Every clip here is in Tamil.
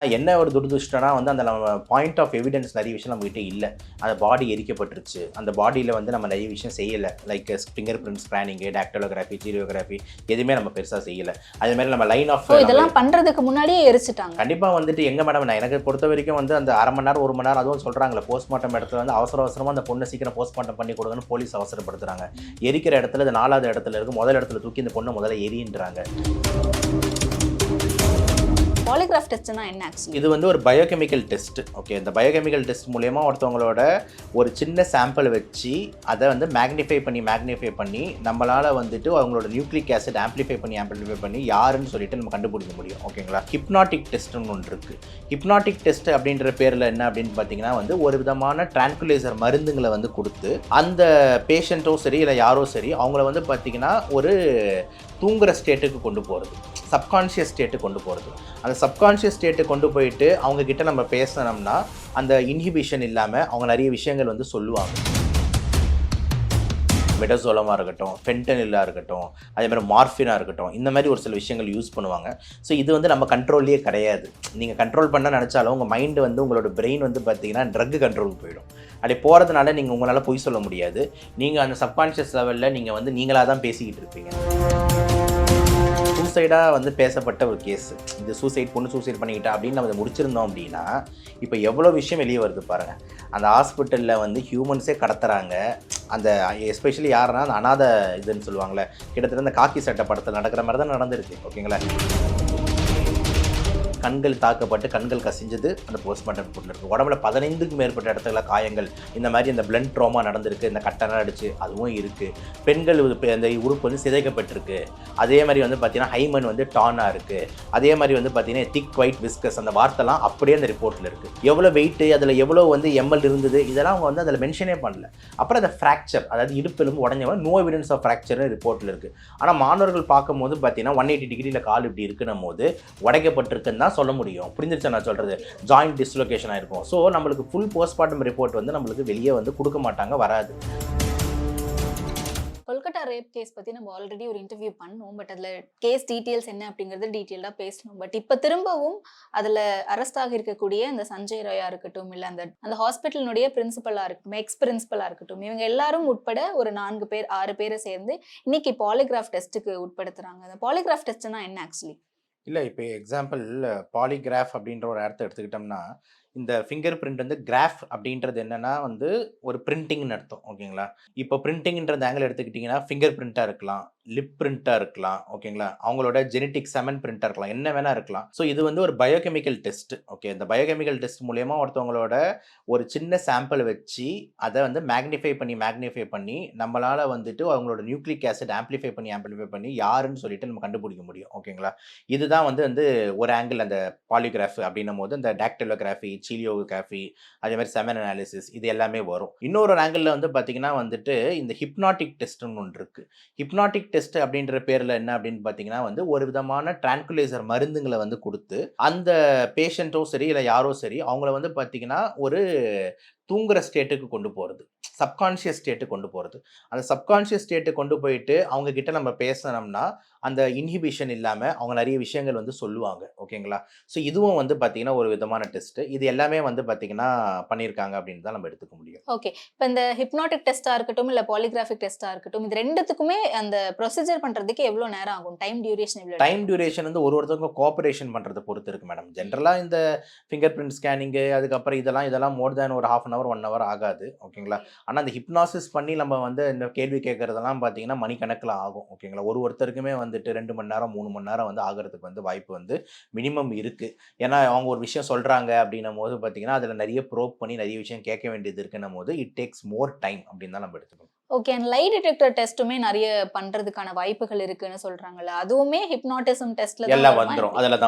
என்ன ஒரு துரதிருஷ்டம்னா வந்து அந்த நம்ம பாயிண்ட் ஆஃப் எவிடன்ஸ் நிறைய விஷயம் நம்மகிட்ட இல்லை. அந்த பாடி எரிக்கப்பட்டுருச்சு, அந்த பாடியில் வந்து நம்ம நிறைய விஷயம் செய்யலை. லைக் ஃபிங்கர் பிரிண்ட் ஸ்கேனிங்கு, டாக்டலோகிராஃபி, ஜீரியோகிராஃபி எதுவுமே நம்ம பெருசாக செய்யலை. அதேமாதிரி நம்ம லைன் ஆஃப் இதெல்லாம் பண்ணுறதுக்கு முன்னாடியே எரிச்சிட்டாங்க. கண்டிப்பாக வந்துட்டு எங்கே மேடம், நான் எனக்கு பொறுத்த வரைக்கும் வந்து அந்த அரை மணி நேரம் 1 மணி நேரம் அதுவும் சொல்கிறாங்களே, போஸ்ட்மார்ட்டம் இடத்துல வந்து அவசரமாக அந்த பொண்ணை சீக்கிரம் போஸ்ட்மார்ட்டம் பண்ணி கொடுங்கன்னு போலீஸ் அவசரப்படுத்துகிறாங்க. எரிக்கிற இடத்துல இது 4வது இடத்துல இருக்குது, முதல் இடத்துல தூக்கி இந்த பொண்ணை முதல்ல எரின்றாங்க. பாலிகிராஃப் டெஸ்ட்னா என்ன ஆக்சுவலி? இது வந்து ஒரு பயோகெமிக்கல் டெஸ்ட். ஓகே, இந்த பயோகெமிக்கல் டெஸ்ட் மூலமா ஒருத்தவங்களோட ஒரு சின்ன சாம்பிள் வச்சு அதை வந்து மேக்னிஃபை பண்ணி நம்மளால வந்துட்டு அவங்களோட நியூக்ளிக் ஆசிட் ஆம்பிளிஃபை பண்ணி யாருன்னு சொல்லிட்டு நம்ம கண்டுபிடிக்க முடியும். ஓகேங்களா? ஹிப்னாட்டிக் டெஸ்ட்னு ஒன்று இருக்கு. ஹிப்னாட்டிக் டெஸ்ட் அப்படின்ற பேரில் என்ன அப்படின்னு பார்த்தீங்கன்னா வந்து ஒரு விதமான ட்ரான்குலைசர் மருந்துங்களை வந்து கொடுத்து அந்த பேஷண்ட்டோ சரி இல்லை யாரோ சரி அவங்கள வந்து பார்த்தீங்கன்னா ஒரு தூங்குற ஸ்டேட்டுக்கு கொண்டு போகிறது, சப்கான்ஷியஸ் ஸ்டேட்டுக்கு கொண்டு போகிறது. அந்த சப்கான்ஷியஸ் ஸ்டேட்டு கொண்டு போயிட்டு அவங்கக்கிட்ட நம்ம பேசினோம்னா அந்த இன்ஹிபிஷன் இல்லாமல் அவங்க நிறைய விஷயங்கள் வந்து சொல்லுவாங்க. மெடசோலமாக இருக்கட்டும், ஃபென்டனிலாக இருக்கட்டும், அதேமாதிரி மார்ஃபினாக இருக்கட்டும், இந்த மாதிரி ஒரு சில விஷயங்கள் யூஸ் பண்ணுவாங்க. ஸோ இது வந்து நம்ம கண்ட்ரோல்லே கிடையாது. நீங்கள் கண்ட்ரோல் பண்ண நினச்சாலும் உங்கள் மைண்டு வந்து உங்களோட பிரெயின் வந்து பார்த்தீங்கன்னா ட்ரக் கண்ட்ரோலுக்கு போயிடும். அப்படி போகிறதுனால நீங்கள் உங்களால் பொய் சொல்ல முடியாது. நீங்கள் அந்த சப்கான்ஷியஸ் லெவலில் நீங்கள் வந்து நீங்களாக தான் பேசிக்கிட்டு இருப்பீங்க. சூசைடாக வந்து பேசப்பட்ட ஒரு கேஸ், இந்த பொண்ணு சூசைட் பண்ணிக்கிட்டா அப்படின்னு நம்ம முடிச்சிருந்தோம் அப்படின்னா இப்போ எவ்வளோ விஷயம் வெளியே வருது பாருங்கள். அந்த ஹாஸ்பிட்டலில் வந்து ஹியூமன்ஸே கடத்துறாங்க. அந்த எஸ்பெஷலி யாருன்னா அந்த அனாதை இதுன்னு சொல்லுவாங்களே, கிட்டத்தட்ட அந்த காக்கி சட்டை படத்தில் நடக்கிற மாதிரி தான் நடந்திருக்கு. ஓகேங்களா? கண்கள் தாக்கப்பட்டு கண்கள் கசிஞ்சது அந்த போஸ்ட்மார்ட்டம் ரிப்போர்ட்டில் இருக்குது. உடம்புல 15க்கும் மேற்பட்ட இடத்துல காயங்கள், இந்த மாதிரி இந்த பிளண்ட் ட்ரோமா நடந்திருக்கு, இந்த கட்டணம் அடிச்சு அதுவும் இருக்குது. பெண்கள் அந்த உறுப்பு வந்து சிதைக்கப்பட்டிருக்கு. அதே மாதிரி வந்து பார்த்தீங்கன்னா ஹைமன் வந்து டானாக இருக்குது. அதே மாதிரி வந்து பார்த்தீங்கன்னா திக் ஒயிட் விஸ்கஸ், அந்த வார்த்தைலாம் அப்படியே அந்த ரிப்போர்ட்டில் இருக்குது. எவ்வளோ வெயிட்டு, அதில் எவ்வளோ வந்து எம்எல் இருந்தது, இதெல்லாம் அவங்க வந்து அதில் மென்ஷனே பண்ணல. அப்புறம் அந்த ஃப்ராக்சர், அதாவது இடுப்பெலும்பு உடஞ்சவங்க, நோ எவிடன்ஸ் ஆஃப் ஃப்ராக்சர் ரிப்போர்ட்டில் இருக்குது. ஆனால் மாணவர்கள் பார்க்கும்போது பார்த்தீங்கன்னா 180 டிகிரியில் கால் இப்படி இருக்குன்னும் போது உடைக்கப்பட்டிருக்குன்னு தான் சொல்ல முடியும். புரிஞ்சிருச்சா நான் சொல்கிறது? ஜாயிண்ட் டிஸ்லொகேஷன் ஆயிருக்கும். ஸோ நம்மளுக்கு ஃபுல் போஸ்ட்மார்ட்டம் ரிப்போர்ட் வந்து நம்மளுக்கு வெளியே வந்து கொடுக்க மாட்டாங்க, வராது. கொல்கட்டா ரேப் கேஸ் பற்றி நம்ம ஆல்ரெடி ஒரு இன்டர்வியூ பண்ணோம். பட் அதில் கேஸ் டீட்டெயில்ஸ் என்ன அப்படிங்கிறது டீட்டெயிலாக பேசணும். பட் இப்போ திரும்பவும் அதில் அரெஸ்ட் ஆகியிருக்கக்கூடிய அந்த சஞ்சய் ராயா இருக்கட்டும், இல்லை அந்த ஹாஸ்பிட்டலினுடைய பிரின்சிபலாக இருக்கட்டும், எக்ஸ் பிரின்சிபலாக இருக்கட்டும், இவங்க எல்லாரும் உட்பட ஒரு 4 பேர் 6 பேரை சேர்ந்து இன்னைக்கு பாலிகிராஃப் டெஸ்ட்டுக்கு உட்படுத்துறாங்க. அந்த பாலிகிராஃப் டெஸ்ட்னா என்ன ஆக்சுவலி? இல்லை, இப்போ எக்ஸாம்பிள் பாலிகிராஃப் அப்படின்ற ஒரு இடத்த எடுத்துக்கிட்டோம்னா, இந்த ஃபிங்கர் பிரிண்ட் வந்து கிராஃப் அப்படின்றது என்னன்னா வந்து ஒரு பிரிண்டிங்னு அர்த்தம். ஓகேங்களா? இப்போ பிரிண்டிங்ன்றது ஆங்கிள் எடுத்துக்கிட்டிங்கன்னா ஃபிங்கர் பிரிண்ட்டாக இருக்கலாம், லிப் பிரிண்ட்டாக இருக்கலாம். ஓகேங்களா? அவங்களோட ஜெனட்டிக் செமன் பிரிண்ட்டாக இருக்கலாம், என்ன வேணால் இருக்கலாம். ஸோ இது வந்து ஒரு பயோகெமிக்கல் டெஸ்ட். ஓகே, இந்த பயோகெமிக்கல் டெஸ்ட் மூலயமா ஒருத்தவங்களோட ஒரு சின்ன சாம்பிள் வச்சு அதை வந்து மேக்னிஃபை பண்ணி நம்மளால் வந்துட்டு அவங்களோட நியூக்ளிக் ஆசிட் ஆம்பிளிஃபை பண்ணி யாருன்னு சொல்லிட்டு நம்ம கண்டுபிடிக்க முடியும். ஓகேங்களா? இதுதான் வந்து ஒரு ஆங்கிள் அந்த பாலிகிராஃப் அப்படின்னும் போது இந்த டாக்டிலோகிராஃபி, சீலியோகிராஃபி, அதே மாதிரி செமன் அனாலிசிஸ் இது எல்லாமே வரும். இன்னொரு ஆங்கிளில் வந்து பார்த்தீங்கன்னா வந்துட்டு இந்த ஹிப்னாட்டிக் டெஸ்ட்னு ஒன்று இருக்குது. ஹிப்னாட்டிக் டெஸ்ட் அப்படின்ற பேரில் என்ன அப்படின்னு பார்த்தீங்கன்னா வந்து ஒரு விதமான ட்ரான்குலைசர் மருந்துங்களை வந்து கொடுத்து அந்த பேஷண்ட்டோ சரி இல்லை யாரோ சரி அவங்கள வந்து பார்த்தீங்கன்னா ஒரு தூங்குற ஸ்டேட்டுக்கு கொண்டு போகிறது, சப்கான்ஷியஸ் ஸ்டேட்டுக்கு கொண்டு போகிறது. அந்த சப்கான்ஷியஸ் ஸ்டேட்டுக்கு கொண்டு போயிட்டு அவங்க கிட்ட நம்ம பேசினோம்னா அந்த இன்ஹிபிஷன் இல்லாமல் அவங்க நிறைய விஷயங்கள் வந்து சொல்லுவாங்க. ஓகேங்களா? ஸோ இதுவும் வந்து பார்த்தீங்கன்னா ஒரு விதமான டெஸ்ட்டு. இது எல்லாமே வந்து பார்த்தீங்கன்னா பண்ணியிருக்காங்க அப்படின்னு தான் நம்ம எடுத்துக்க முடியும். ஓகே, இப்போ இந்த ஹிப்னாட்டிக் டெஸ்ட்டாக இருக்கட்டும், இல்லை பாலிகிராஃபிக் டெஸ்ட்டாக இருக்கட்டும், இது ரெண்டுத்துக்குமே அந்த ப்ரொசீஜர் பண்ணுறதுக்கு எவ்வளோ நேரம் ஆகும்? டைம் டியூரேஷன் எவ்வளோ? டைம் டியூரேஷன் வந்து ஒருத்தவங்க கோஆபரேஷன் பண்ணுறதை பொறுத்து இருக்குது மேடம். ஜென்ரலாக இந்த ஃபிங்கர் பிரிண்ட் ஸ்கேனிங்கு அதுக்கப்புறம் இதெல்லாம் மோர் தேன் ஒரு 1/2 hour 1 hour ஆகாது. ஓகேங்களா? ஆனால் அந்த ஹிப்னாசிஸ் பண்ணி நம்ம வந்து இந்த கேள்வி கேட்குறதெல்லாம் பார்த்தீங்கன்னா மணிக்கணக்கில் ஆகும். ஓகேங்களா? ஒருத்தருக்குமே வந்துட்டு 2 மணி நேரம் 3 மணி நேரம் வந்து ஆகிறதுக்கு வந்து வாய்ப்பு வந்து மினிமம் இருக்குது. ஏன்னா அவங்க ஒரு விஷயம் சொல்கிறாங்க அப்படின்னும் போது பார்த்தீங்கன்னா அதில் நிறைய ப்ரோப் பண்ணி நிறைய விஷயம் கேட்க வேண்டியது இருக்குன்னும் போது இட் டேக்ஸ் மோர் டைம் அப்படின்னு தான் நம்ம எடுத்துக்கணும். ஓகே, அண்ட் லை டிடெக்டர் டெஸ்ட்டுமே நிறைய பண்ணுறதுக்கான வாய்ப்புகள் இருக்குன்னு சொல்கிறாங்கல்ல, அதுவுமே ஹிப்னாட்டிசம் டெஸ்ட்டில் எல்லாம் வந்துடும்,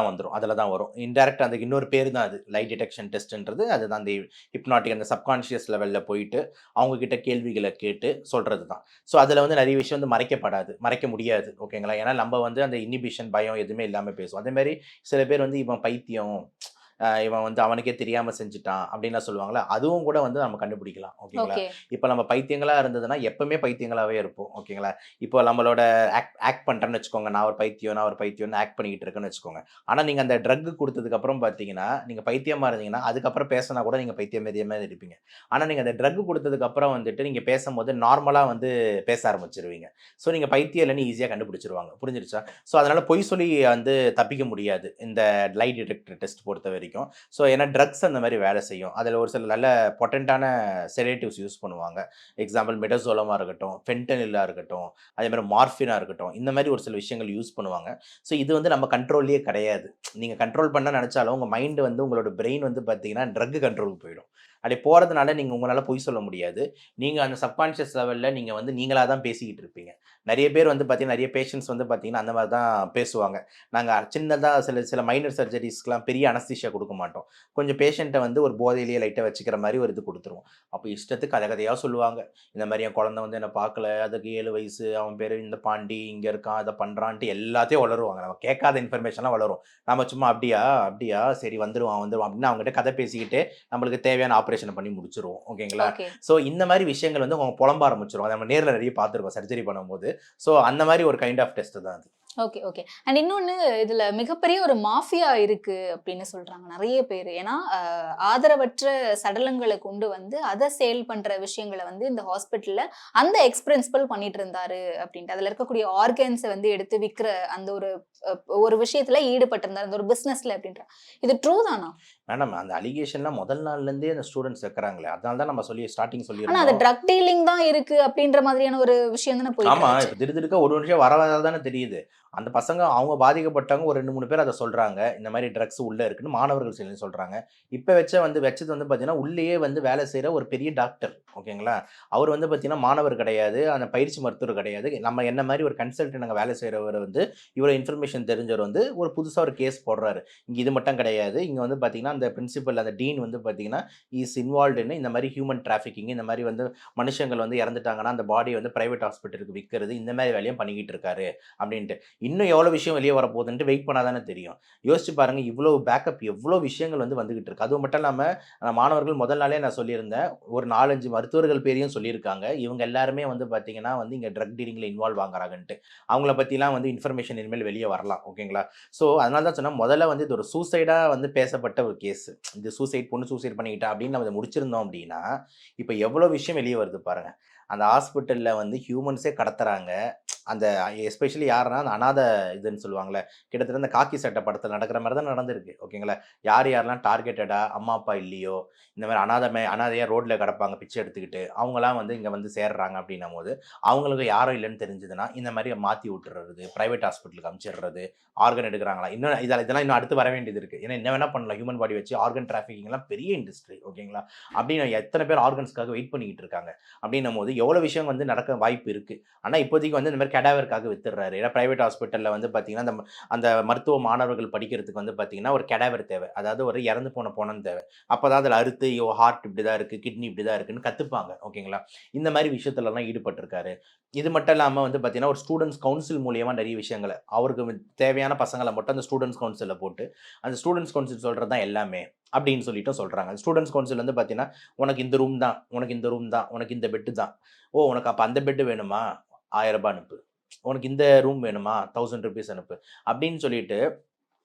அதில் தான் வரும். இன்டெரக்ட் அதுக்கு இன்னொரு பேர் தான் அது, லை டிடெக்ஷன் டெஸ்ட்ன்றது. அதுதான் அந்த ஹிப்னாட்டிக் அந்த சப்கான்ஷியஸ் லெவலில் போயிட்டு அவங்கக்கிட்ட கேள்விகளை கேட்டு சொல்கிறது தான். ஸோ அதில் வந்து நிறைய விஷயம் வந்து மறைக்க முடியாது. ஓகேங்களா? ஏன்னா நம்ம வந்து அந்த இன்ஹிபிஷன் பயம் எதுவுமே இல்லாமல் பேசுவோம். அதேமாதிரி சில பேர் வந்து இவன் பைத்தியம், இவன் வந்து அவனுக்கே தெரியாம செஞ்சுட்டான் அப்படின்லாம் சொல்லுவாங்கல்ல. அதுவும் கூட வந்து நம்ம கண்டுபிடிக்கலாம். ஓகேங்களா? ஓகே. இப்ப நம்ம பைத்தியங்களா இருந்ததுன்னா, எப்பவுமே பைத்தியங்களாவே இருப்போம். ஓகேங்களா? இப்போ நம்மளோட ஆக்ட் ஆக்ட் பண்றேன்னு வச்சுக்கோங்க. நான் ஒரு பைத்தியம், நான் ஒரு பைத்தியம்னு ஆக்ட் பண்ணிக்கிட்டு இருக்கேன்னு வச்சுக்கோங்க. ஆனா நீங்க அந்த ட்ரக் குடுத்ததுக்கு அப்புறம் பார்த்தீங்கன்னா, நீங்க பைத்தியமா இருந்தீங்கன்னா, அதுக்கப்புறம் பேசினா கூட நீங்க பைத்தியம் மாரியே தான் இருப்பீங்க. ஆனா நீங்க அந்த ட்ரக் குடுத்ததுக்கு அப்புறம் வந்துட்டு நீங்க பேசம்போது நார்மலா வந்து பேச ஆரம்பிச்சுருவீங்க. ஸோ நீங்க பைத்தியம் இல்லன்னு ஈஸியா கண்டுபிடிச்சுருவாங்க. புரிஞ்சிருச்சா? ஸோ அதனால பொய் சொல்லி வந்து தப்பிக்க முடியாது. இந்த லை டிடெக்டர் டெஸ்ட் பொறுத்தவரைக்கும். ஸோ ஏன்னா ட்ரக்ஸ் அந்த மாரி வேலை செய்யும். அதில ஒரு சில நல்ல பொட்டன்ட்டான செடேட்டிவ்ஸ் யூஸ் பண்ணுவாங்க. எக்ஸாம்பிள் மெடசோலமா இருக்கட்டும், ஃபென்டனில்லா இருக்கட்டும், அதேமாரி மார்ஃபினா இருக்கட்டும். இந்த மாரி ஒரு சில விஷயங்கள் யூஸ் பண்ணுவாங்க. ஸோ இது வந்து நம்ம கண்ட்ரோல்லயே கிடையாது. நீங்க கண்ட்ரோல் பண்ண நெனச்சாலும், உங்க மைண்ட் வந்து உங்களோட பிரெயின் வந்து பார்த்தீங்கன்னா, ட்ரக் கண்ட்ரோலுக்கு போயிடும். அப்படி போறதுனால நீங்க உங்களால பொய் சொல்ல முடியாது. நீங்க அந்த சப்கான்ஷியஸ் லெவல்ல நீங்க வந்து நீங்களா தான் பேசிக்கிட்டு இருப்பீங்க. நெறைய பேர் வந்து பார்த்தீங்கன்னா, நெறைய பேஷண்ட்ஸ் வந்து பார்த்தீங்கன்னா, அந்த மாரி தான் பேசுவாங்க. நாங்க சின்னதா சில சில மைனர் சர்ஜரிஸ்க்குலாம் பெரிய அனஸ்தீசியா குடுக்க மாட்டோம். கொஞ்சம் பேஷண்ட்ட வந்து ஒரு போதையிலேயே லைட்டா வச்சுக்கிற மாரி ஒரு இது குடுத்துருவோம். அப்ப இஷ்டத்துக்கு கத கதையா சொல்லுவாங்க. இந்த மாரி என் குழந்தை வந்து என்ன பார்க்கல. அதுக்கு 7 வயசு. அவன் பேரு இந்த பாண்டி. இங்க இருக்கான். இத பண்றான்ட்டு எல்லாத்தையும் உளறுவாங்க. நம்ம கேட்காத இன்ஃபர்மேஷன்லாம் வளரும். நம்ம சும்மா "அப்படியா? அப்படியா? சரி வந்துருவான், வந்துருவான்" அப்படின்னு அவங்ககிட்ட கதை பேசிக்கிட்டு, நம்மளுக்கு தேவையான ஆப்பரேஷன பண்ணி முடிச்சுருவோம். ஓகேங்களா? ஓகே. ஸோ இந்த மாரி விஷயங்கள் வந்து அவங்க புலம்ப ஆரம்பிச்சுருவாங்க. அத நம்ம நேர்ல நெறைய பார்த்துருக்கோம் சர்ஜரி பண்ணும்போது. ஸோ அந்த மாரி ஒரு கைண்ட் ஆஃப் டெஸ்ட் தான் அது. Okay, okay. அண்ட் இன்னொன்னு இதுல மிகப்பெரிய ஒரு மாஃபியா இருக்கு அப்படின்னு சொல்றாங்க நெறைய பேரு. ஏன்னா, ஆதரவற்ற சடலங்கள கொண்டு வந்து அத சேல் பண்ற விஷயங்கள வந்து இந்த ஹாஸ்பிட்டல்ல அந்த பிரின்சிபல் பண்ணிட்டு இருந்தாரு அப்படின்ட்டு. அதுல இருக்கக்கூடிய ஆர்கன்ஸ வந்து எடுத்து விக்கிற அந்த ஒரு அ ஒரு விஷயத்துல ஈடுபட்டிருந்தார். அந்த ஒரு பிசினஸ்ல அப்படின்றாங்க. இது ட்ரூ தானா? மேடம் அந்த அலிகேஷன்லாம் முதல் நாள்லேருந்தே அந்த ஸ்டூடண்ட்ஸ் வைக்கிறாங்களே. அதனால தான் நம்ம ஸ்டார்ட்டிங் ஆனா அது சொல்லியிருந்தோம். ட்ரக் டீலிங் தான் இருக்கு அப்படின்ற மாதிரியான ஒரு விஷயம் தானே போயிட்டு ஆமா. இருந்துச்சு. இப்ப திடுதிடுக்கா ஒரு ஒரு விஷயம் வர வர தானே தெரியுது. அந்த பசங்க அவங்க பாதிக்கப்பட்டவங்க ஒரு 2, 3 பேர் அத சொல்றாங்க. இந்த மாரி ட்ரக்ஸ் உள்ள இருக்குன்னு மாணவர்கள் சைட்லருந்து சொல்றாங்க. இப்ப வச்சது வந்து பார்த்தீங்கன்னா, உள்ளேயே வந்து வேலை செய்ற ஒரு பெரிய டாக்டர். ஓகேங்களா? அவர் வந்து பார்த்தீங்கன்னா, மாணவர் கிடையாது. அந்த பயிற்சி மருத்துவர் கிடையாது. நம்ம என்ன மாரி ஒரு கன்சல்டன்ட் அங்க வேலை செய்றவரு வந்து, இவ்வளோ இன்ஃபர்மேஷன் தெரிஞ்சவர் வந்து ஒரு புதுசா ஒரு கேஸ் போடுறாரு. இங்க இது மட்டும் கிடையாது. இங்க வந்து பார்த்தீங்கன்னா, அந்த பிரின்சிபல் அந்த டீன் வந்து பார்த்தீங்கன்னா, இஸ் இன்வால்வ்ட் இன் இந்த மாரி ஹியூமன் டிராஃபிக்கிங் இந்த மாரி வந்து மனுஷங்கள் வந்து இறந்துட்டாங்கன்னா, அந்த பாடிய வந்து பிரைவேட் ஹாஸ்பிட்டலுக்கு விக்கிறது, இந்த மாரி வேலையும் பண்ணிக்கிட்டு இருக்காரு அப்டின்ட்டு. இன்னும் எவ்வளோ விஷயம் வெளிய வரப்போகுதுன்ட்டு வெயிட் பண்ணா தானே தெரியும். யோசிச்சு பாருங்க, இவ்ளோ பேக்கப் எவ்ளோ விஷயங்கள் வந்து வந்துகிட்டு இருக்கு. அதுவும் மட்டும் இல்லாம மாணவர்கள் முதல் நாளே நான் சொல்லியிருந்தேன். ஒரு 4, 5 மருத்துவர்கள் பேரையும் சொல்லியிருக்காங்க. இவங்க எல்லாருமே வந்து பார்த்தீங்கன்னா, வந்து இங்க ட்ரக் டீலிங்ல இன்வால்வ் ஆகுறாங்கன்ட்டு. அவங்கள பத்திலாம் வந்து இன்ஃபர்மேஷன் இனிமேல் வெளிய வரலாம். ஓகேங்களா? ஸோ அதனால தான் சொன்னேன், முதல்ல வந்து இது ஒரு சூசைடா வந்து பேசப்பட்ட ஒரு கேஸ். இது பொண்ணு சூசைட் பண்ணிக்கிட்டா அப்டின்னு நம்ம இத முடிச்சிருந்தோம் அப்டின்னா, இப்ப எவ்வளோ விஷயம் வெளிய வருது பாருங்க. அந்த ஹாஸ்பிட்டல்ல வந்து ஹியூமன்ஸே கடத்துறாங்க. அந்த எஸ்பெஷலி யாருன்னா, அந்த அநாத இதுன்னு சொல்லுவாங்கல்ல. கிட்டத்தட்ட இந்த காக்கி சட்டை படத்துல நடக்கிற மாரி தான் நடந்திருக்கு. ஓகேங்களா? யாரெல்லாம் டார்கெட்டடா அம்மா, அப்பா இல்லையோ, இந்த மாரி அனாதையா ரோட்ல கிடப்பாங்க பிச்சை எடுத்துக்கிட்டு, அவங்கலாம் வந்து இங்க வந்து சேர்றாங்க அப்டின்னும்போது, அவங்களுக்கு யாரும் இல்லன்னு தெரிஞ்சதுன்னா, இந்த மாரி மாத்தி விட்டுறது, பிரைவேட் ஹாஸ்பிட்டலுக்கு அனுப்பிச்சிடுறது, ஆர்கன் எடுக்குறாங்களா? இன்னும் இதெல்லாம் இன்னும் அடுத்து வர வேண்டியது இருக்கு. ஏன்னா என்ன வேணா பண்ணலாம். ஹியூமன் பாடி வச்சு ஆர்கன் டிராஃபிக்கிங்லாம் பெரிய இண்டஸ்ட்ரி. ஓகேங்களா? அப்டின்னு எத்தன பேர் ஆர்கன்ஸ்க்காக வெயிட் பண்ணிக்கிட்டு இருக்காங்க. அப்டின்னும்போது எவ்வளோ விஷயம் வந்து நடக்க வாய்ப்பு இருக்கு. ஆனா, இப்போதைக்கு வந்து இந்த மாரி கேடாவருக்காக வித்துடுறாரு. ஏன்னா பிரைவேட் ஹாஸ்பிட்டல்ல வந்து பார்த்தீங்கன்னா, அந்த மருத்துவ மாணவர்கள் படிக்கிறதுக்கு வந்து பார்த்தீங்கன்னா, ஒரு கேடாவர் தேவை. அதாவது ஒரு இறந்து போன பொணம் தேவை. அப்பதான் அதில அறுத்து ஹார்ட் இப்படிதான் இருக்கு, கிட்னி இப்படிதான் இருக்குன்னு கத்துப்பாங்க. ஓகேங்களா? இந்த மாரி விஷயத்துலலாம் ஈடுபட்டிருக்காரு. இது மட்டும் இல்லாம வந்து பார்த்தீங்கன்னா, ஒரு ஸ்டூடண்ட்ஸ் கவுன்சில் மூலியமா நெறைய விஷயங்கள அவருக்கு தேவையான பசங்கள மட்டும் அந்த ஸ்டூடண்ட்ஸ் கவுன்சில்ல போட்டு, அந்த ஸ்டூடண்ட்ஸ் கவுன்சில் சொல்றது தான் எல்லாமே அப்படின்னு சொல்லிட்டும் சொல்றாங்க. ஸ்டூடண்ட்ஸ் கவுன்சில் வந்து பார்த்தீங்கன்னா, உனக்கு இந்த ரூம் தான், உனக்கு இந்த ரூம் தான், உனக்கு இந்த பெட் தான். ஓ! உனக்கு அப்ப அந்த பெட் வேணுமா? ரூ. 1000 அனுப்பு. உனக்கு இந்த ரூம் வேணுமா? ₹1000 அனுப்பு. அப்படின்னு சொல்லிட்டு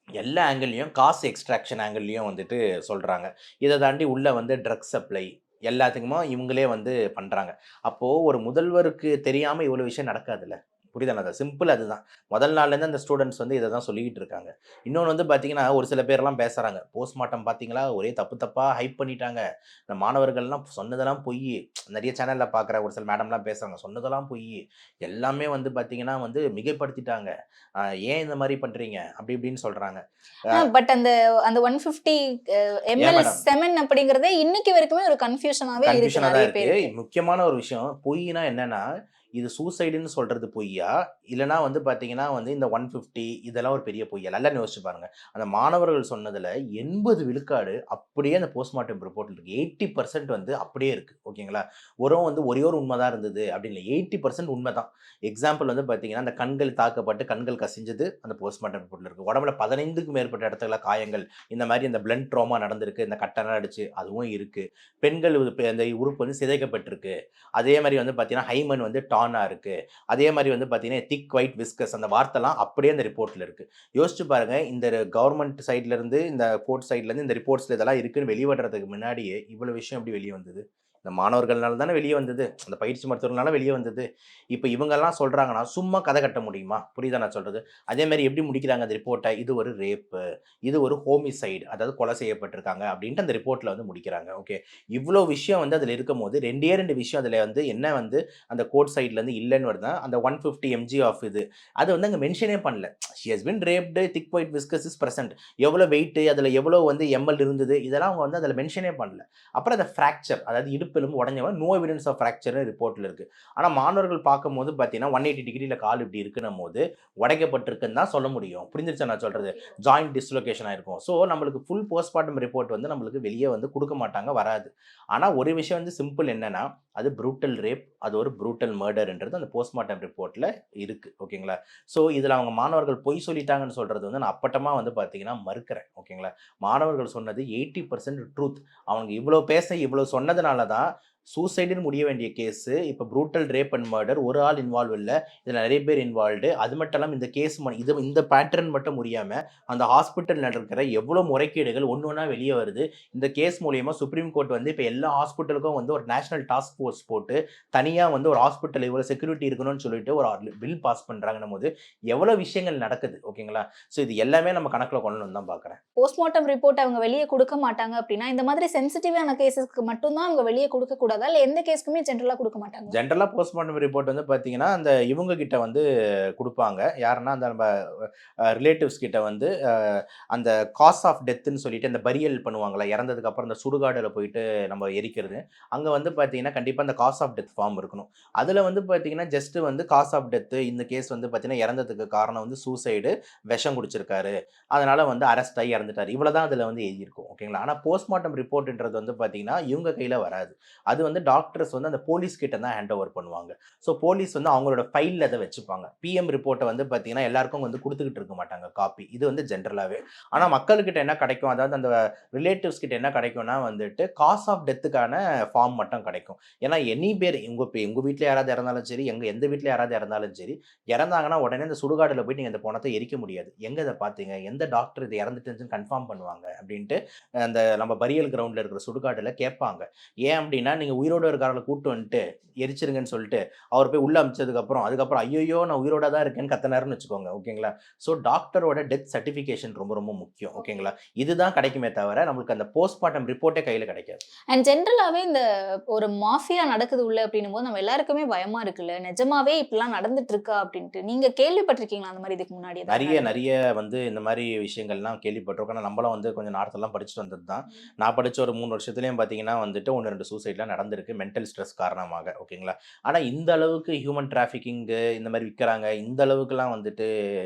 எல்லா ஆங்கிள்லயும் காசு எக்ஸ்ட்ராக்ஷன் ஆங்கிள்லயும் வந்துட்டு சொல்றாங்க. இத தாண்டி உள்ள வந்து ட்ரக் சப்ளை எல்லாத்துக்குமா இவங்களே வந்து பண்றாங்க. அப்போ ஒரு முதல்வருக்கு தெரியாம இவ்வளவு விஷயம் நடக்காதுல்ல. புரியுதா? சிம்பிள் அதுதான். முதல் நாள்லேருந்து அந்த ஸ்டூடண்ட்ஸ் வந்து இத தான் சொல்லிக்கிட்டு இருக்காங்க. இன்னொன்னு வந்து பார்த்தீங்கன்னா, ஒரு சில பேர்லாம் பேசுறாங்க. போஸ்ட்மார்ட்டம் பார்த்தீங்களா? ஒரே தப்பு தப்பா ஹைப் பண்ணிட்டாங்க. இந்த மாணவர்கள்லாம் சொன்னதெல்லாம் பொய்யி. நெறைய சேனல்ல பார்க்குற ஒரு சில மேடம்லாம் பேசுறாங்க. சொன்னதெல்லாம் பொய்யி. எல்லாமே வந்து பார்த்தீங்கன்னா வந்து மிகைப்படுத்திட்டாங்க. ஏன் இந்த மாரி பண்றீங்க? அப்படி இப்படின்னு சொல்றாங்க. அ பட் அந்த அந்த 150 ஏன் எம்எல் மேடம்? செமன் அப்படிங்கிறதே இன்னைக்கு வரைக்குமே ஒரு கன்ஃப்யூஷனாவே இருக்கு கன்ஃப்யூஷனா தான் நெறைய இருக்கு. பேருக்கு. முக்கியமான ஒரு விஷயம், பொய்னா என்னன்னா, இது சூசைடுன்னு சொல்றது பொய்யா? இல்லன்னா வந்து பார்த்தீங்கன்னா வந்து இந்த 150 இதெல்லாம் ஒரு பெரிய பொய்யா? நல்லா யோசிச்சு பாருங்க. அந்த மாணவர்கள் சொன்னதுல 80 விழுக்காடு அப்படியே அந்த போஸ்ட்மார்ட்டம் ரிப்போர்ட்ல இருக்கு. 80% வந்து அப்படியே இருக்கு. ஓகேங்களா? வந்து ஒரே ஒரு உண்மை தான் இருந்தது அப்படின்னு இல்ல. 80% உண்மை தான். எக்ஸாம்பிள் வந்து பார்த்தீங்கன்னா, அந்த கண்கள் தாக்கப்பட்டு கண்கள் கசிஞ்சது அந்த போஸ்ட்மார்ட்டம் ரிப்போர்ட்ல இருக்கு. உடம்புல 15க்கும் மேற்பட்ட இடத்துல காயங்கள், இந்த மாரி இந்த பிளண்ட் ட்ராமா நடந்திருக்கு. இந்த கட்டெல்லாம் அடிச்சு அதுவும் இருக்கு. பெண்கள் அந்த உறுப்பு வந்து சிதைக்கப்பட்டிருக்கு. அதே மாரி வந்து பார்த்தீங்கன்னா, ஹைமன் வந்து டார்னா இருக்கு. அதே மாரி வந்து பார்த்தீங்கன்னா, திக் ஒயிட் விஸ்கஸ் அந்த வார்த்தைலாம் அப்படியே அந்த ரிப்போர்ட்ல இருக்கு. யோசிச்சு பாருங்க, இந்த கவர்ன்மெண்ட் சைட்ல இருந்து, இந்த கோர்ட் சைட்ல இருந்து இந்த ரிப்போர்ட்ஸ்ல இதெல்லாம் இருக்குன்னு வெளிவடுறதுக்கு முன்னாடியே, இவ்வளவு விஷயம் எப்படி வெளிய வந்தது? இந்த மாணவர்கள்னால தானே வெளிய வந்தது. அந்த பயிற்சி மருத்துவர்கள்னால வெளிய வந்தது. இப்ப இவங்கலாம் சொல்றாங்கன்னா, சும்மா கதை கட்ட முடியுமா? புரியுதா நான் சொல்றது? அதே மாரி எப்படி முடிக்கிறாங்க அந்த ரிப்போர்ட்ட? இது ஒரு ரேப்பு. இது ஒரு ஹோமிசைட். அதாவது கொலை செய்யப்பட்டிருக்காங்க அப்படின்ட்டு அந்த ரிப்போர்ட்ல வந்து முடிக்கிறாங்க. ஓகே. இவ்ளோ விஷயம் வந்து அதில இருக்கும்போது 2 விஷயம் அதில வந்து என்ன வந்து அந்த கோர்ட் சைட்லேருந்து இல்லன்னு வருதுன்னா, அந்த 150 எம்ஜி ஆஃப் இது. அது வந்து அங்க மென்ஷனே பண்ணல. She has been raped, thick white viscous is present. எவ்வளோ வெயிட், அதில எவ்வளோ வந்து எம்எல் இருந்தது, இதெல்லாம் அவங்க வந்து அதில மென்ஷனே பண்ணல. அப்புறம் அந்த ஃப்ராக்சர், அதாவது இடுப்பெலும்பு உடைஞ்சவன், நோ எவிடன்ஸ் ஆஃப் ஃப்ராக்சர்ன்னு ரிப்போர்ட்ல இருக்கு. ஆனா மாணவர்கள் பார்க்கும்போது பார்த்தீங்கன்னா, 180 டிகிரில கால் இப்படி இருக்குன்னும்போது, உடைக்கப்பட்டிருக்குன்னு தான் சொல்ல முடியும். புரிஞ்சிருச்சா நான் சொல்றது? ஜாயிண்ட் டிஸ்லோகேஷன் ஆயிருக்கும். ஸோ நம்மளுக்கு ஃபுல் போஸ்ட்மார்ட்டம் ரிப்போர்ட் வந்து நம்மளுக்கு வெளிய வந்து குடுக்க மாட்டாங்க, வராது. ஆனா ஒரு விஷயம் வந்து சிம்பிள் என்னன்னா, அது ப்ரூட்டல் ரேப், அது ஒரு ப்ரூட்டல் மர்டர்ன்றது அந்த போஸ்ட்மார்ட்டம் ரிப்போர்ட்ல இருக்கு. ஓகேங்களா? ஸோ இதுல அவங்க மாணவர்கள் பொய் சொல்லிட்டாங்கன்னு சொல்றது வந்து நான் அப்பட்டமா வந்து பார்த்தீங்கன்னா மறுக்கிறேன். ஓகேங்களா? மாணவர்கள் சொன்னது 80% ட்ரூத். அவங்க இவ்ளோ இவ்ளோ சொன்னதுனால தான் சூசைடுன்னு முடிய வேண்டிய கேஸு, இப்ப ப்ரூட்டல் ரேப் அண்ட் மர்டர் ஒரு ஆள் இன்வால்வ் இல்ல. இதுல நெறைய பேர் இன்வால்வ்டு. அது மட்டும் இல்லாம இந்த கேஸ் இந்த பேட்டர்ன் மட்டும் முடியாம, அந்த ஹாஸ்பிட்டல்ல நடக்கிற எவ்வளோ முறைகேடுகள் ஒண்ணு ஒண்ணா வெளிய வருது. இந்த கேஸ் மூலியமா சுப்ரீம் கோர்ட் வந்து இப்ப எல்லா ஹாஸ்பிட்டலுக்கும் வந்து ஒரு நேஷனல் டாஸ்க் ஃபோர்ஸ் போட்டு, தனியா வந்து ஒரு ஹாஸ்பிட்டல் இவ்வளோ செக்யூரிட்டி இருக்கணும்னு சொல்லிட்டு ஒரு பில் பாஸ் பண்றாங்கன்னும்போது, எவ்வளோ விஷயங்கள் நடக்குது. ஓகேங்களா? ஸோ இது எல்லாமே நம்ம கணக்குல கொள்ளணும்னு தான் பார்க்குறேன். போஸ்ட்மார்ட்டம் ரிப்போர்ட் அவங்க வெளிய குடுக்க மாட்டாங்க அப்டின்னா, இந்த மாதிரி சென்சிட்டிவான கேஸஸ்க்கு மட்டும் தான் அவங்க வெளிய குடுக்க கூடாதா? இல்ல எந்த கேஸ்க்குமே ஜெனரலா குடுக்க மாட்டாங்களா? ஜென்ரலா போஸ்ட்மார்ட்டம் ரிப்போர்ட் வந்து பார்த்தீங்கன்னா, அந்த இவங்க கிட்ட வந்து குடுப்பாங்க. யாருன்னா, அந்த நம்ம ரிலேட்டிவ்ஸ் கிட்ட வந்து அந்த காஸ் ஆஃப் டெத்துன்னு சொல்லிட்டு அந்த பரியல் பண்ணுவாங்கல்ல, இறந்ததுக்கு அப்புறம் அந்த சுடுகாடுல போயிட்டு நம்ம எரிக்கிறது. அங்க வந்து பார்த்தீங்கன்னா, கண்டிப்பா அந்த காஸ் ஆஃப் டெத் ஃபார்ம் இருக்கணும். அதுல வந்து பார்த்தீங்கன்னா, ஜஸ்ட் வந்து காஸ் ஆஃப் டெத் இந்த கேஸ் வந்து பார்த்தீங்கன்னா, இறந்ததுக்கு காரணம் வந்து சூசைடு, விஷம் குடிச்சிருக்காரு. அதனால வந்து அரெஸ்ட் ஆகி இறந்துட்டாரு. இவ்வளோதான் அதுல வந்து எழுதியிருக்கும். ஓகேங்களா? ஆனா போஸ்ட்மார்ட்டம் ரிப்போர்ட்ன்றது வந்து பார்த்தீங்கன்னா, இவங்க கையில வராது. அது வந்து டாக்டர்ஸ் வந்து அந்த போலீஸ் கிட்ட தான் ஹேண்ட் ஓவர் பண்ணுவாங்க. ஸோ போலீஸ் வந்து அவங்களோட ஃபைல்ல அத வச்சுப்பாங்க. பிஎம் ரிப்போர்ட்ட வந்து பார்த்தீங்கன்னா, எல்லாருக்கும் வந்து குடுத்துக்கிட்டு இருக்க மாட்டாங்க காப்பி. இது வந்து ஜென்ரலாவே. ஆனா மக்கள்கிட்ட என்ன கிடைக்கும்? அதாவது அந்த ரிலேட்டிவ்ஸ் கிட்ட என்ன கிடைக்கும்னா வந்துட்டு, காஸ் ஆஃப் டெத்துக்கான ஃபார்ம் மட்டும் கிடைக்கும். ஏன்னா எனி பேர் உங்க வீட்ல யாராவது இறந்தாலும் சரி, எந்த வீட்ல யாராவது இறந்தாலும் சரி, இறந்தாங்கன்னா உடனே இந்த சுடுகாடுல போய் நீங்க அந்த பொணத்த எரிக்க முடியாது. எங்க இத பார்த்தீங்க? எந்த டாக்டர் இது இறந்துட்டுச்சுன்னு கன்ஃபார்ம் பண்ணுவாங்க அப்டின்ட்டு, அந்த நம்ம பரியல் கிரவுண்ட்ல இருக்கிற சுடுகாடுல கேட்பாங்க. ஏன் அப்டின்னா, நீங்க உயிரோட இருக்கிறவங்கள கூட்டு வந்துட்டு எரிச்சிருங்கன்னு சொல்லிட்டு, அவர் போய் உள்ள அனுப்பிச்சதுக்கப்புறம், அதுக்கப்புறம் ஐய்யய்யோ! நான் உயிரோட தான் இருக்கேன்னு கத்துனாருன்னு வச்சுக்கோங்க. ஓகேங்களா? ஸோ டாக்டரோட டெத் சர்டிஃபிகேஷன் ரொம்ப ரொம்ப முக்கியம். ஓகேங்களா? இதுதான் கிடைக்குமே தவிர, நம்மளுக்கு அந்த போஸ்ட்மார்ட்டம் ரிப்போர்ட்டே கையில கிடைக்காது. அண்ட் ஜென்ரலாவே இந்த ஒரு மாஃபியா நடக்குது உள்ள அப்டின்னும்போது நம்ம எல்லாருக்குமே பயமா இருக்குல்ல. நிஜமாவே இப்படிலாம் நடந்துட்டு இருக்கா அப்டின்ட்டு. நீங்க கேள்விப்பட்டிருக்கீங்களா அந்த மாரி இதுக்கு முன்னாடி ஏதாவது நெறைய நடந்து? நெறைய வந்து இந்த மாரி விஷயங்கள்லாம் கேள்விப்பட்டிருக்கோம். ஆனா நம்மளும் வந்து கொஞ்சம் நார்த்தெல்லாம் படிச்சுட்டு வந்தது தான். நான் படிச்ச ஒரு 3 வருஷத்துலயும் பார்த்தீங்கன்னா வந்துட்டு 1, 2 சூசைட்லாம் நடந்திருக்கு. மென்டல் ஸ்ட்ரெஸ் காரணமாக. ஓகேங்களா? ஆனா இந்த அளவுக்கு ஹியூமன் டிராஃபிக்கிங்கு இந்த மாரி விக்கிறாங்க. இந்த அளவுக்குலாம் வந்துட்டு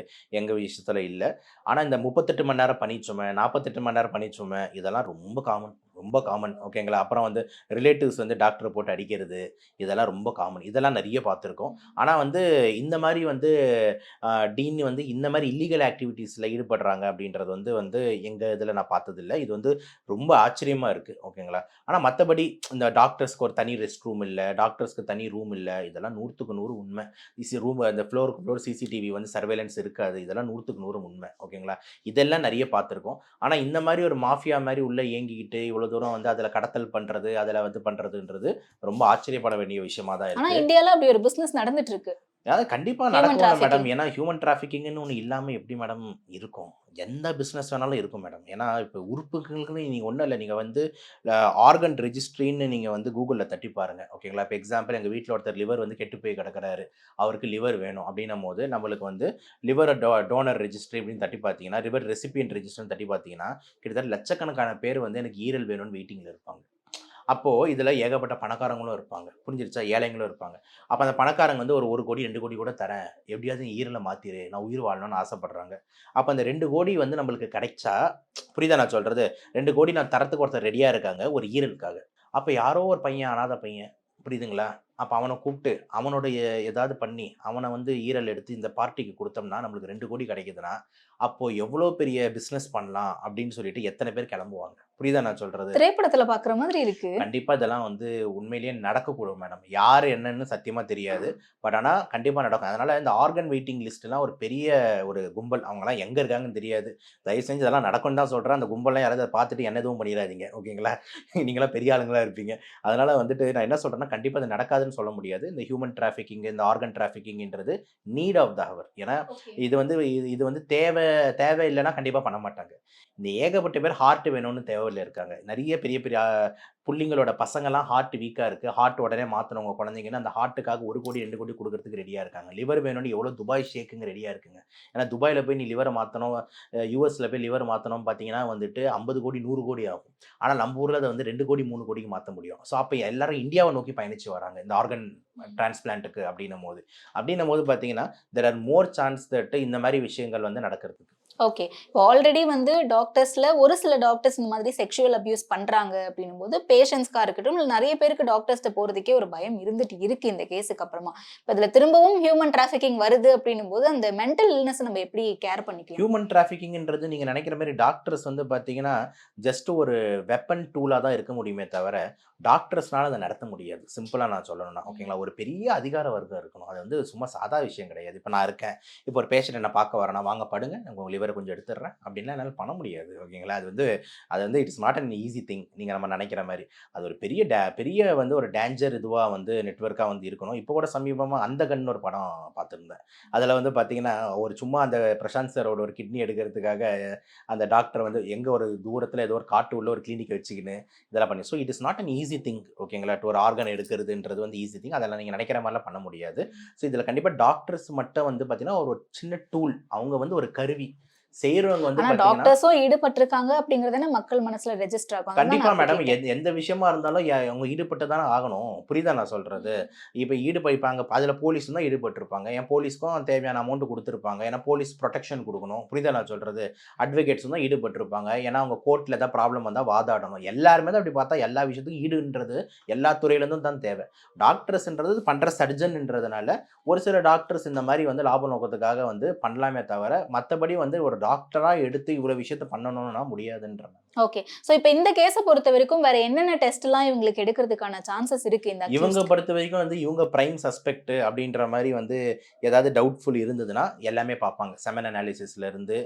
எங்க விஷயத்துல இல்ல. ஆனா இந்த 38 மணி நேரம் பணிச்சுமை, 48 மணி நேரம் பணிச்சுமை இதெல்லாம் ரொம்ப காமன். ரொம்ப காமன். ஓகேங்களா? அப்புறம் வந்து ரிலேட்டிவ்ஸ் வந்து டாக்டர போட்டு அடிக்கிறது. இதெல்லாம் ரொம்ப காமன். இதெல்லாம் நெறைய பார்த்துருக்கோம். ஆனா வந்து இந்த மாரி வந்து டீன் வந்து இந்த மாரி இல்லீகல் ஆக்டிவிட்டீஸ்ல ஈடுபடுறாங்க அப்படின்றது வந்து வந்து எங்க இதில நான் பார்த்ததில்ல. இது வந்து ரொம்ப ஆச்சரியமா இருக்கு. ஓகேங்களா? ஆனா மத்தபடி இந்த டாக்டர்ஸ்க்கு ஒரு தனி ரெஸ்ட் ரூம் இல்ல, டாக்டர்ஸ்க்கு தனி ரூம் இல்ல. இதெல்லாம் 100க்கு 100 உண்ம. ரூம் அந்த ஃப்ளோருக்கு ஃப்ளோர் சிசிடிவி வந்து சர்வேலன்ஸ் இருக்காது. இதெல்லாம் 100க்கு 100 உண்ம. ஓகேங்களா? இதெல்லாம் நெறைய பார்த்துருக்கோம். ஆனா இந்த மாரி ஒரு மாஃபியா மாரி உள்ள இயங்கிக்கிட்டு இவ்வளோ தூரம் வந்து அதில கடத்தல் பண்றது, அதில வந்து பண்றதுன்றது ரொம்ப ஆச்சரியப்பட வேண்டிய விஷயமா தான் ஆனா இருக்கு. இந்தியால அப்படி ஒரு பிசினஸ் நடந்துட்டு இருக்கு. அதாவது கண்டிப்பா ஹியூமன் நடக்கும்ல மேடம். டிராஃபிக்கிங். ஏன்னா ஹியூமன் டிராஃபிக்கிங்ன்னு ஒண்ணு இல்லாம எப்படி மேடம் இருக்கும்? எந்த பிசினஸ் வேணாலும் இருக்கும் மேடம். ஏன்னா இப்ப உறுப்புகளுக்குன்னு நீங்க ஒண்ணும் இல்ல. நீங்க வந்து ஆர்கன் ரெஜிஸ்ட்ரின்னு நீங்க வந்து கூகுள்ல தட்டி பாருங்க. ஓகேங்களா? இப்ப எக்ஸாம்பிள் எங்க வீட்ல ஒருத்தர் லிவர் வந்து கெட்டு போய் கிடக்குறாரு. அவருக்கு லிவர் வேணும் அப்படின்னும்போது, நம்மளுக்கு வந்து லிவர் டோனர் ரெஜிஸ்ட்ரி அப்படின்னு தட்டி பார்த்தீங்கன்னா, லிவர் ரெசிபியன்ட் ரெஜிஸ்டர்ன்னு தட்டி பார்த்தீங்கன்னா, கிட்டத்தட்ட லட்சக்கணக்கான பேர் வந்து எனக்கு ஈரல் வேணும்னு வெயிட்டிங்ல இருப்பாங்க. அப்போது இதில் ஏகப்பட்ட பணக்காரங்களும் இருப்பாங்க, புரிஞ்சிருச்சா? ஏழைங்களும் இருப்பாங்க. அப்போ அந்த பணக்காரங்க வந்து ஒரு 1 கோடி 2 கோடி கூட தரேன், எப்படியாவது ஈரலை மாற்றிடு, நான் உயிர் வாழணும்னு ஆசைப்படுறாங்க. அப்போ அந்த 2 கோடி வந்து நம்மளுக்கு கிடைச்சா, புரியுதா நான் சொல்கிறது? 2 கோடி நான் தரத்துக்கு ஒருத்தர் ரெடியாக இருக்காங்க ஒரு ஈரலுக்காக. அப்போ யாரோ ஒரு பையன், அனாதை பையன், புரியுதுங்களா? அப்போ அவனை கூப்பிட்டு அவனுடைய ஏதாவது பண்ணி அவனை வந்து ஈரல் எடுத்து இந்த பார்ட்டிக்கு கொடுத்தோம்னா நம்மளுக்கு 2 கோடி கிடைக்குதுன்னா, அப்போ எவ்வளோ பெரிய பிஸ்னஸ் பண்ணலாம் அப்படின்னு சொல்லிட்டு எத்தனை பேர் கிளம்புவாங்க? புரியுதா நான் சொல்கிறது? திரைப்படத்துல பாக்குற மாதிரி இருக்கு. கண்டிப்பா இதெல்லாம் வந்து உண்மையிலேயே நடக்கக்கூடும் மேடம். யார் என்னன்னு சத்தியமா தெரியாது. பட் ஆனா கண்டிப்பா நடக்கும். அதனால இந்த ஆர்கன் வெயிட்டிங் லிஸ்ட்லாம் ஒரு பெரிய ஒரு கும்பல். அவங்கலாம் எங்க இருக்காங்கன்னு தெரியாது. தயவு செஞ்சு இதெல்லாம் நடக்கும்னு தான் சொல்றேன். அந்த கும்பல்லாம் யாராவது அத பார்த்துட்டு என்ன எதுவும் பண்ணிறாதீங்க. ஓகேங்களா? நீங்கலாம் பெரிய ஆளுங்களா இருப்பீங்க. அதனால வந்துட்டு நான் என்ன சொல்றேன்னா, கண்டிப்பா இது நடக்காதுன்னு சொல்ல முடியாது. இந்த ஹியூமன் டிராஃபிக்கிங், இந்த ஆர்கன் டிராஃபிக்கிங்ன்றது நீட் ஆஃப் த ஹவர். ஏன்னா இது வந்து தேவை இல்லன்னா கண்டிப்பா பண்ண மாட்டாங்க. இந்த ஏகப்பட்ட பேர் ஹார்ட் வேணும்னு தேவையில்ல இருக்காங்க. நெறைய பெரிய பெரிய புள்ளிங்களோட பசங்கலாம் ஹார்ட் வீக்கா இருக்கு. ஹார்ட் உடனே மாத்தணும் உங்க குழந்தைங்கன்னா, அந்த ஹார்ட்டுக்காக 1 கோடி 2 கோடி குடுக்குறதுக்கு ரெடியா இருக்காங்க. லிவர் வேணும்னு எவ்வளோ துபாய் ஷேக்குங்க ரெடியா இருக்குங்க. ஏன்னா துபாய்ல போய் நீ லிவர மாத்தணும், யுஎஸ்ல போய் லிவர் மாத்தணும் பார்த்தீங்கன்னா வந்துட்டு 50 கோடி 100 கோடி ஆகும். ஆனா நம்ம ஊர்ல அத வந்து 2 கோடி 3 கோடிக்கு மாத்த முடியும். ஸோ அப்ப எல்லாரும் இந்தியாவ நோக்கி பயணிச்சு வராங்க. இந்த ஆர்கன் டிரான்ஸ்பிளான்ட்க்கு அப்டின்னும்போது பார்த்தீங்கன்னா, there are more chance that இந்த மாரி விஷயங்கள் வந்து நடக்கிறதுக்கு. ஓகே. இப்போ ஆல்ரெடி வந்து டாக்டர்ஸ்ல ஒரு சில டாக்டர்ஸ் இந்த மாதிரி செக்ஷுவல் அபியூஸ் பண்றாங்க அப்படின்னும்போது, பேஷண்ட்ஸ்க்கா இருக்கட்டும், இல்ல நெறைய பேருக்கு டாக்டர்ஸ்ட்ட போறதுக்கே ஒரு பயம் இருந்துட்டு இருக்கு இந்த கேஸுக்கு அப்புறமா. இப்ப இதுல திரும்பவும் ஹியூமன் டிராஃபிக்கிங் வருது அப்படின்னும்போது, அந்த மென்டல் இல்னஸ் நம்ம எப்படி கேர் பண்ணிக்கலாம்? ஹியூமன் டிராஃபிக்கிங்ன்றது நீங்க நெனைக்கிற மாரி டாக்டர்ஸ் வந்து பார்த்தீங்கன்னா, ஜஸ்ட் ஒரு வெப்பன் டூலா தான் இருக்க முடியுமே தவிர, டாக்டர்ஸ்னால அத நடத்த முடியாது. சிம்பிளா நான் சொல்லணும்னா, ஓகேங்களா? ஒரு பெரிய அதிகார வர்க்கம் இருக்கணும். அது வந்து சும்மா சாதா விஷயம் கிடையாது. இப்ப நான் இருக்கேன். இப்போ ஒரு பேஷண்ட் என்ன பார்க்க வரான்னா, "வாங்க படுங்க. உங்க லிவர கொஞ்சம் எடுத்துடுறேன்." அப்படின்லாம் என்னால பண்ண முடியாது. ஓகேங்களா? அது வந்து it's not an easy thing. நீங்க நம்ம நெனைக்கிற மாரி. அது ஒரு பெரிய வந்து ஒரு டேஞ்சர் இதுவா வந்து நெட்வொர்க்கா வந்து இருக்கணும். இப்போ கூட சமீபமா அந்த கன்னு ஒரு படம் பார்த்திருந்தேன். அதுல வந்து பார்த்தீங்கன்னா, ஒரு சும்மா அந்த பிரசாந்த் சாரோட ஒரு கிட்னி எடுக்கிறதுக்காக அந்த டாக்டர் வந்து எங்க ஒரு தூரத்துல ஏதோ ஒரு காட்டு உள்ள ஒரு கிளினிக் வச்சுக்கின்னு இதெல்லாம் பண்ணி so it is not an easy thing. ஓகேங்களா? ஒரு ஆர்கன் எடுக்கிறதுன்றது வந்து ஈஸி திங். அதெல்லாம் நீங்க நினைக்கிற மாதிரிலாம் பண்ண முடியாது. ஸோ இதுல கண்டிப்பா டாக்டர்ஸ் மட்டும் வந்து பார்த்தீங்கன்னா, ஒரு சின்ன டூல். அவங்க வந்து ஒரு கருவி. செய்றவங்க வந்து ஆனா பார்த்தீங்கன்னா டாக்டர்ஸும் ஈடுபட்டிருக்காங்க அப்படிங்கிறதானே மக்கள் மனசுல ரெஜிஸ்டர் ஆகும். அதுதான் கண்டிப்பா நான் அப்ப மேடம். கேட்டேன். எந்த விஷயமா இருந்தாலும் அவங்க ஈடுபட்டு தானே ஆகணும். புரியுதா நான் சொல்றது? இப்ப ஈடுபடிப்பாங்க. அதுல போலீஸும் தான் ஈடுபட்டிருப்பாங்க. ஏன் போலீஸ்க்கும் தேவையான அமௌண்ட் குடுத்துருப்பாங்க. ஏன்னா போலீஸ் புரொடெக்ஷன் குடுக்கணும். புரியுதா நான் சொல்றது? அட்வொகேட்ஸும் தான் ஈடுபட்டிருப்பாங்க. ஏன்னா அவங்க கோர்ட்ல ஏதாவது ப்ராப்ளம் வந்தா வாதாடணும். எல்லாருமே தான் அப்படி பார்த்தா எல்லா விஷயத்துக்கும் ஈடுன்றது எல்லா துறையிலிருந்தும் தான் தேவை. டாக்டர்ஸ்ன்றது பண்ற சர்ஜன்ன்றதுனால ஒரு சில டாக்டர்ஸ் இந்த மாரி வந்து லாப நோக்கத்துக்காக வந்து பண்ணலாமே தவிர, மத்தபடி வந்து ஒரு டாக்டரா எடுத்து இவ்வளவு விஷயத்த பண்ணணும்னா முடியாதுன்றேன். ஓகே. சோ இப்ப இந்த கேஸ பொறுத்தவரைக்கும் வேற என்னென்ன டெஸ்ட்லாம் இவங்களுக்கு எடுக்கிறதுக்கான சான்சஸ் இருக்கு இந்த இவங்க அக்யூஸ்ட்? பொறுத்தவரைக்கும் வந்து இவங்க பிரைம் சஸ்பெக்ட் அப்படின்ற மாரி வந்து ஏதாவது டவுட்ஃபுல் இருந்ததுன்னா, எல்லாமே பார்ப்பாங்க. செமன் அனாலிசிஸ்ல இருந்து,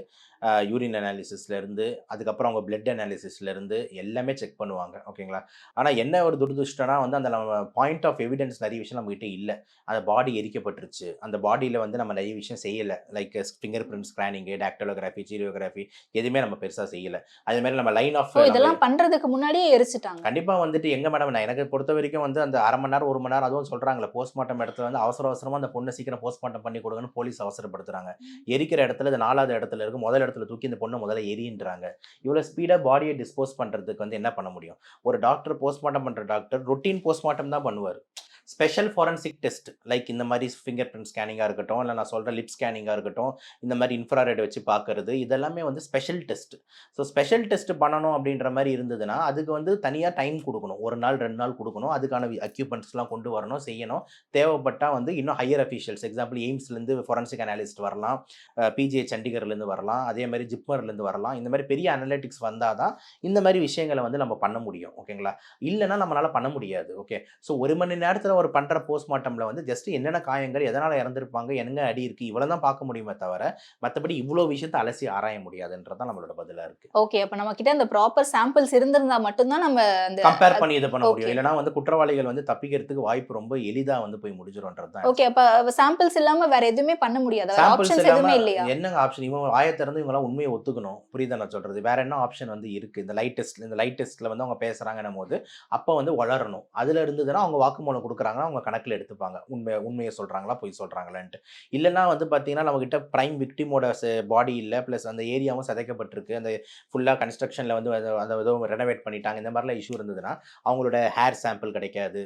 யூரின் அனாலிசிஸ்ல இருந்து, அதுக்கப்புறம் அவங்க பிளட் அனாலிசிஸ்ல இருந்து எல்லாமே செக் பண்ணுவாங்க. ஓகேங்களா? ஆனா என்ன ஒரு துரதிர்ஷ்டம்னா வந்து அந்த நம்ம பாயிண்ட் ஆஃப் எவிடன்ஸ் நெறைய விஷயம் நம்மகிட்ட இல்ல. அந்த பாடி எரிக்கப்பட்டுருச்சு. அந்த பாடியில வந்து நம்ம நெறைய விஷயம் செய்யல. லைக் ஃபிங்கர் பிரிண்ட் ஸ்கேனிங், டாக்டிலோகிராஃபி, ஸ்டீரியோகிராஃபி எதுவுமே நம்ம பெருசா செய்யல. அதே மாரி நம்ம லைன் ஆஃப் ஓ! நம்ம இதெல்லாம் பண்றதுக்கு முன்னாடியே எரிச்சுட்டாங்க. கண்டிப்பா வந்துட்டு எங்க மேடம் நான் எனக்கு பொறுத்தவரைக்கும் வந்து அந்த 1/2 மணி நேரம், 1 மணி நேரம் அதுவும் சொல்றாங்கல்ல, போஸ்ட்மார்ட்டம் இடத்துல வந்து அவசரமா அந்த பொண்ண சீக்கிரம் போஸ்ட்மார்ட்டம் பண்ணி கொடுங்கன்னு போலீஸ் அவசரப்படுத்துறாங்க. எரிக்கிற இடத்துல இது 4வது இடத்துல இருக்கு. முதல் இடத்துல தூக்கி இந்த பொண்ண முதல்ல எரின்றாங்க. இவ்வளோ ஸ்பீடா பாடிய டிஸ்போஸ் பண்றதுக்கு வந்து என்ன பண்ண முடியும்? ஒரு டாக்டர் போஸ்ட்மார்ட்டம் பண்ற டாக்டர் ரொட்டீன் போஸ்ட்மார்ட்டம் தான் பண்ணுவாரு. ஸ்பெஷல் ஃபாரன்சிக் டெஸ்ட் லைக் இந்த மாரி ஃபிங்கர் பிரிண்ட் ஸ்கேனிங்கா இருக்கட்டும், இல்ல நான் சொல்ற லிப் ஸ்கேனிங்கா இருக்கட்டும், இந்த மாரி இன்ஃப்ராரெட் வச்சு பார்க்கறது, இதெல்லாமே வந்து special test. So special test பண்ணணும் அப்படின்ற மாரி இருந்ததுன்னா, அதுக்கு வந்து தனியா டைம் குடுக்கணும். 1 நாள், 2 நாள் குடுக்கணும். அதுக்கான எக்யூப்மென்ட்ஸ்லாம் கொண்டு வரணும், செய்யணும். தேவைப்பட்டா வந்து இன்னும் ஹையர் அஃபிஷியல்ஸ் எக்ஸாம்பிள் எய்ம்ஸ்லேருந்து ஃபாரன்சிக் அனாலிஸ்ட் வரலாம். பிஜிஐ சண்டிகர்லேருந்து வரலாம். அதே மாரி ஜிப்மர்லேருந்து வரலாம். இந்த மாரி பெரிய அனலிட்டிக்ஸ் வந்தா தான், இந்த மாரி விஷயங்கள வந்து நம்ம பண்ண முடியும். ஓகேங்களா? இல்லன்னா நம்மளால பண்ண முடியாது. ஓகே. ஸோ 1 மணி நேரத்துல ஒரு பண்ற போஸ்ட்மார்ட்டம்ல வந்து ஜஸ்ட் என்னென்ன காயங்கள், எதனால இறந்திருப்பாங்க, எங்க அடி இருக்கு, இவ்வளவு தான் பார்க்க முடியுமே தவிர, மத்தபடி இவ்ளோ விஷயத்த அலசி ஆராய முடியாதுன்றது தான் நம்மளோட பதிலா இருக்கு. ஓகே. அப்ப நம்ம கிட்ட அந்த ப்ராப்பர் சாம்பிள்ஸ் இருந்திருந்தா மட்டும் தான் நம்ம அந்த கம்பேர் பண்ணி இது பண்ண முடியும். ஓகே. இல்லன்னா வந்து குற்றவாளிகள் வந்து தப்பிக்கிறதுக்கு வாய்ப்பு ரொம்ப எளிதா வந்து போய் முடிஞ்சிரும்ன்றது தான் ஓகே. அப்ப சாம்பிள்ஸ் இல்லாம வேற எதுவுமே பண்ண முடியாதா? வேற சாம்பிள்ஸ் ஆப்ஷன்ஸ் இல்லாம எதுவுமே இல்லையா? என்னங்க ஆப்ஷன்? இவங்க வாய திறந்து இவங்கலாம் உண்மைய ஒத்துக்கணும். புரியுதா நான் சொல்றது? வேற என்ன ஆப்ஷன் வந்து இருக்கு? இந்த லைட் டெஸ்ட்ல வந்து அவங்க பேசுறாங்கன்னும்போது, அப்ப வந்து வளரணும். அதுல இருந்ததுன்னா அவங்க வாக்குமூலம் குடுக்குறாங்க. பார்க்குறாங்கன்னா அவங்க கணக்கில் எடுத்துப்பாங்க. உண்மையை சொல்கிறாங்களா பொய் சொல்கிறாங்களான்ட்டு. இல்லைன்னா வந்து பார்த்தீங்கன்னா நம்மக்கிட்ட ப்ரைம் விக்டிமோட பாடி இல்லை, ப்ளஸ் அந்த ஏரியாவும் சிதைக்கப்பட்டிருக்கு, அந்த ஃபுல்லாக கன்ஸ்ட்ரக்ஷனில் வந்து அந்த ஏதோ ரெனோவேட் பண்ணிட்டாங்க, இந்த மாதிரிலாம் இஷ்யூ இருந்ததுன்னா அவங்களோட ஹேர் சாம்பிள் கிடைக்காது,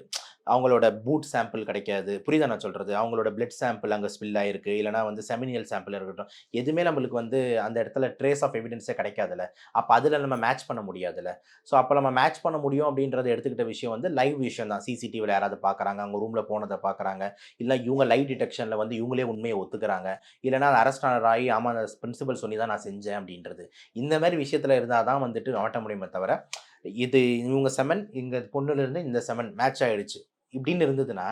அவங்களோட பூட் சாம்பிள் கிடைக்காது. புரியுதா நான் சொல்கிறது? அவங்களோட பிளட் சாம்பிள் அங்கே ஸ்பில் ஆயிருக்கு, இல்லைனா வந்து செமினியல் சாம்பிள் இருக்கட்டும், எதுவுமே நம்மளுக்கு வந்து அந்த இடத்துல ட்ரேஸ் ஆஃப் எவிடன்ஸே கிடைக்காதுல்ல. அப்போ அதில் நம்ம மேட்ச் பண்ண முடியாதுல்ல. ஸோ அப்போ நம்ம மேட்ச் பண்ண முடியும் அப்படின்றத எடுத்துக்கிட்ட விஷயம் வந்து லைவ் விஷயம் தான். சிசிடிவியில் யாராவது பார்க்குறாங்க, அவங்க ரூமில் போனதை பார்க்குறாங்க, இல்லை இவங்க லைவ் டிடெக்ஷனில் வந்து இவங்களே உண்மையை ஒத்துக்கிறாங்க, இல்லைனா அரெஸ்ட் ஆகி ஆமாம் அந்த பிரின்சிபல் சொல்லி தான் நான் செஞ்சேன் அப்படின்றது. இந்த மாதிரி விஷயத்தில் இருந்தால் தான் வந்துட்டு மாட்ட முடியுமே தவிர, இது இவங்க செமன், இந்த பொண்ணுலேருந்து இந்த செமன் மேட்ச் ஆகிடுச்சு இப்படின்னு இருந்ததுன்னா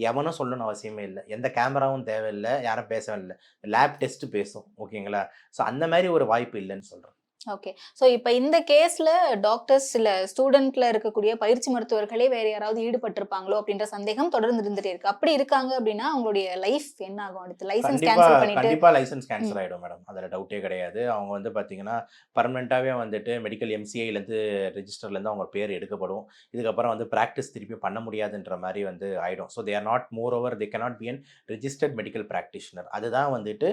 எவனும் சொல்லணும்னு அவசியமே இல்லை. எந்த கேமராவும் தேவையில்லை, யாரும் பேசவும் இல்லை. லேப் டெஸ்ட் பேசும். ஓகேங்களா? ஸோ அந்த மாதிரி ஒரு வாய்ப்பு இல்லைன்னு சொல்கிறேன். ஓகே. ஸோ இப்ப இந்த கேஸ்ல டாக்டர்ஸ் இல்ல ஸ்டூடெண்ட்ல இருக்கக்கூடிய பயிற்சி மருத்துவர்களே வேற யாராவது ஈடுபட்டிருப்பாங்களோ அப்படின்ற சந்தேகம் தொடர்ந்து இருந்துட்டே இருக்கு. அப்படி இருக்காங்க அப்படின்னா அவங்களுடைய லைஃப் என்ன ஆகும்? அடுத்து லைசென்ஸ் கண்டிப்பா, கேன்சல் பண்ணிட்டு கண்டிப்பா லைசென்ஸ் ம். கேன்சல் ஆயிடும் மேடம். அதுல டவுட்டே கிடையாது. அவங்க வந்து பார்த்தீங்கன்னா, பெர்மனன்ட்டாவே வந்துட்டு மெடிக்கல் எம்சிஐலேருந்து ரெஜிஸ்டர்லேருந்து அவங்க பேர் எடுக்கப்படும். இதுக்கப்புறம் வந்து பிராக்டிஸ் திருப்பி பண்ண முடியாதுன்ற மாரி வந்து ஆயிடும். So they are not more over they cannot be an registered medical practitioner. அதுதான் வந்துட்டு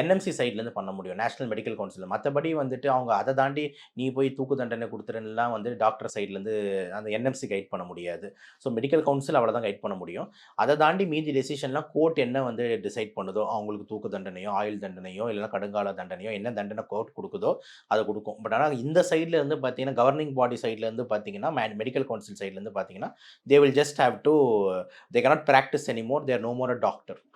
என்எம்சி சைட்லேருந்து பண்ண முடியும். National medical council. மத்தபடி வந்துட்டு அவங்க அத தாண்டி நீ போய் தூக்கு தண்டனை குடுத்துருன்னுலாம் வந்து டாக்டர் சைட்லேருந்து அந்த என்எம்சி கைட் பண்ண முடியாது. ஸோ மெடிக்கல் கவுன்சில் அவ்வளோதான் கைட் பண்ண முடியும். அத தாண்டி மீதி டெசிஷன்லாம் கோர்ட் என்ன வந்து டிசைட் பண்ணுதோ, அவங்களுக்கு தூக்கு தண்டனையோ, ஆயுள் தண்டனையோ, இல்லைனா கடுங்கால தண்டனையோ, என்ன தண்டனை கோர்ட் குடுக்குதோ அத குடுக்கும். பட் ஆனா இந்த சைட்ல இருந்து பார்த்தீங்கன்னா, கவர்னிங் பாடி சைட்ல இருந்து பார்த்தீங்கன்னா, மெடிக்கல் கவுன்சில் சைட்ல இருந்து பார்த்தீங்கன்னா, they will just have to they cannot practice anymore. They are no more a doctor.